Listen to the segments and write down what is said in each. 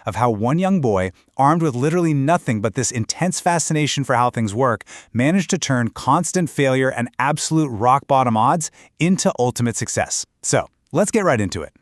of how one young boy, armed with literally nothing but this intense fascination for how things work, managed to turn constant failure and absolute rock-bottom odds into ultimate success. So, let's get right into it.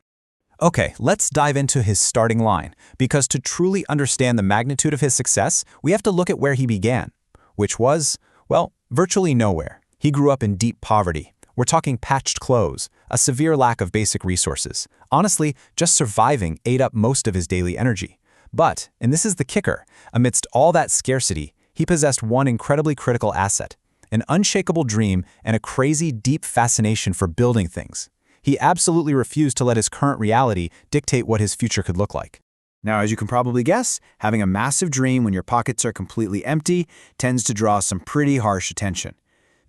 Okay, let's dive into his starting line, because to truly understand the magnitude of his success, we have to look at where he began, which was, well, virtually nowhere. He grew up in deep poverty. We're talking patched clothes, a severe lack of basic resources. Honestly, just surviving ate up most of his daily energy. But, and this is the kicker, amidst all that scarcity, he possessed one incredibly critical asset, an unshakable dream and a crazy, deep fascination for building things. He absolutely refused to let his current reality dictate what his future could look like. Now, as you can probably guess, having a massive dream when your pockets are completely empty tends to draw some pretty harsh attention.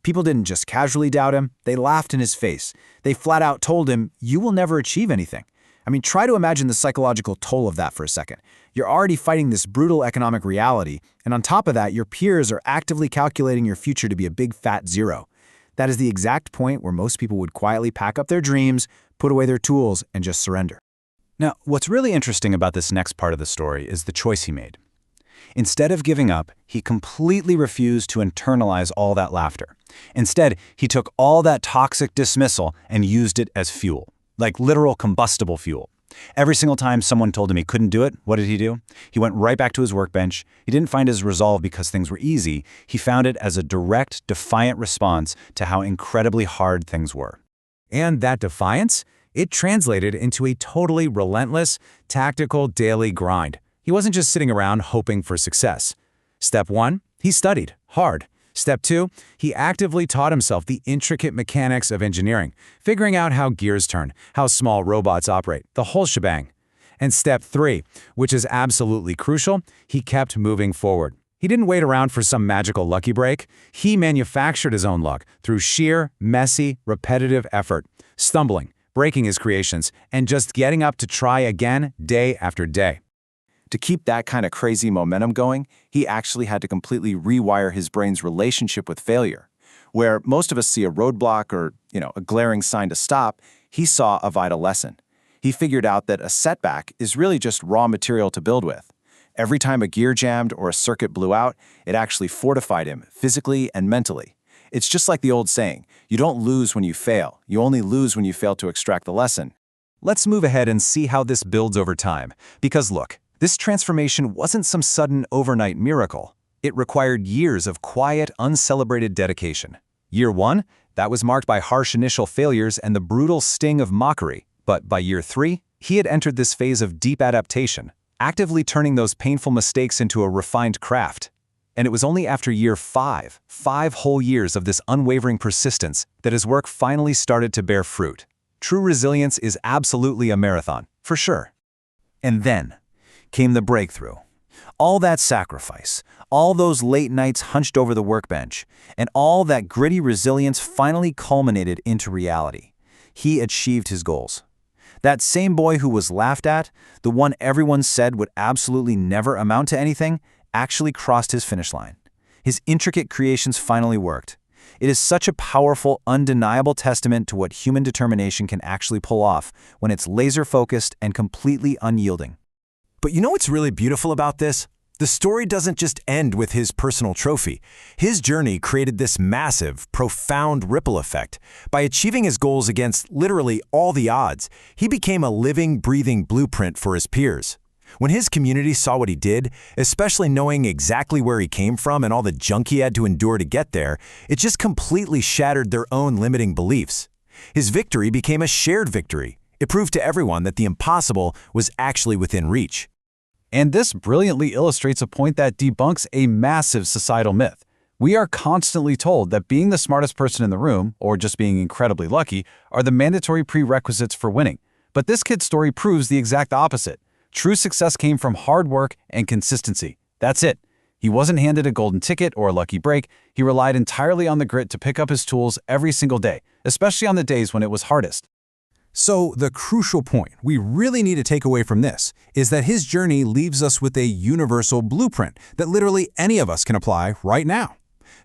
People didn't just casually doubt him, they laughed in his face. They flat out told him, "You will never achieve anything." I mean, try to imagine the psychological toll of that for a second. You're already fighting this brutal economic reality, and on top of that, your peers are actively calculating your future to be a big fat zero. That is the exact point where most people would quietly pack up their dreams, put away their tools, and just surrender. Now, what's really interesting about this next part of the story is the choice he made. Instead of giving up, he completely refused to internalize all that laughter. Instead, he took all that toxic dismissal and used it as fuel, like literal combustible fuel. Every single time someone told him he couldn't do it, what did he do? He went right back to his workbench. He didn't find his resolve because things were easy. He found it as a direct, defiant response to how incredibly hard things were. And that defiance, it translated into a totally relentless, tactical daily grind. He wasn't just sitting around hoping for success. Step 1, he studied hard. Step 2, he actively taught himself the intricate mechanics of engineering, figuring out how gears turn, how small robots operate, the whole shebang. And step 3, which is absolutely crucial, he kept moving forward. He didn't wait around for some magical lucky break. He manufactured his own luck through sheer, messy, repetitive effort, stumbling, breaking his creations, and just getting up to try again day after day. To keep that kind of crazy momentum going, he actually had to completely rewire his brain's relationship with failure. Where most of us see a roadblock or, a glaring sign to stop, he saw a vital lesson. He figured out that a setback is really just raw material to build with. Every time a gear jammed or a circuit blew out, it actually fortified him physically and mentally. It's just like the old saying, you don't lose when you fail, you only lose when you fail to extract the lesson. Let's move ahead and see how this builds over time. Because look, this transformation wasn't some sudden overnight miracle. It required years of quiet, uncelebrated dedication. Year 1, that was marked by harsh initial failures and the brutal sting of mockery. But by year 3, he had entered this phase of deep adaptation, actively turning those painful mistakes into a refined craft. And it was only after year 5 whole years of this unwavering persistence, that his work finally started to bear fruit. True resilience is absolutely a marathon, for sure. And then came the breakthrough. All that sacrifice, all those late nights hunched over the workbench, and all that gritty resilience finally culminated into reality. He achieved his goals. That same boy who was laughed at, the one everyone said would absolutely never amount to anything, actually crossed his finish line. His intricate creations finally worked. It is such a powerful, undeniable testament to what human determination can actually pull off when it's laser-focused and completely unyielding. But you know what's really beautiful about this? The story doesn't just end with his personal trophy. His journey created this massive, profound ripple effect. By achieving his goals against literally all the odds, he became a living, breathing blueprint for his peers. When his community saw what he did, especially knowing exactly where he came from and all the junk he had to endure to get there, it just completely shattered their own limiting beliefs. His victory became a shared victory. It proved to everyone that the impossible was actually within reach. And this brilliantly illustrates a point that debunks a massive societal myth. We are constantly told that being the smartest person in the room, or just being incredibly lucky, are the mandatory prerequisites for winning. But this kid's story proves the exact opposite. True success came from hard work and consistency. That's it. He wasn't handed a golden ticket or a lucky break. He relied entirely on the grit to pick up his tools every single day, especially on the days when it was hardest. So the crucial point we really need to take away from this is that his journey leaves us with a universal blueprint that literally any of us can apply right now.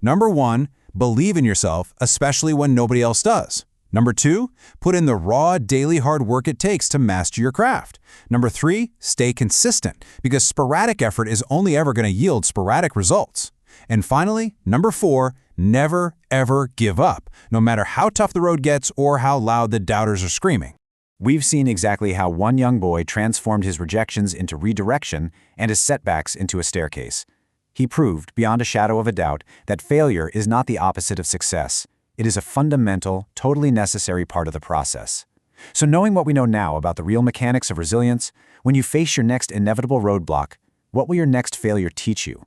Number 1, believe in yourself, especially when nobody else does. Number 2, put in the raw daily hard work it takes to master your craft. Number 3, stay consistent, because sporadic effort is only ever going to yield sporadic results. And finally, number 4, never ever give up, no matter how tough the road gets or how loud the doubters are screaming. We've seen exactly how one young boy transformed his rejections into redirection and his setbacks into a staircase. He proved, beyond a shadow of a doubt, that failure is not the opposite of success. It is a fundamental, totally necessary part of the process. So knowing what we know now about the real mechanics of resilience, when you face your next inevitable roadblock, what will your next failure teach you?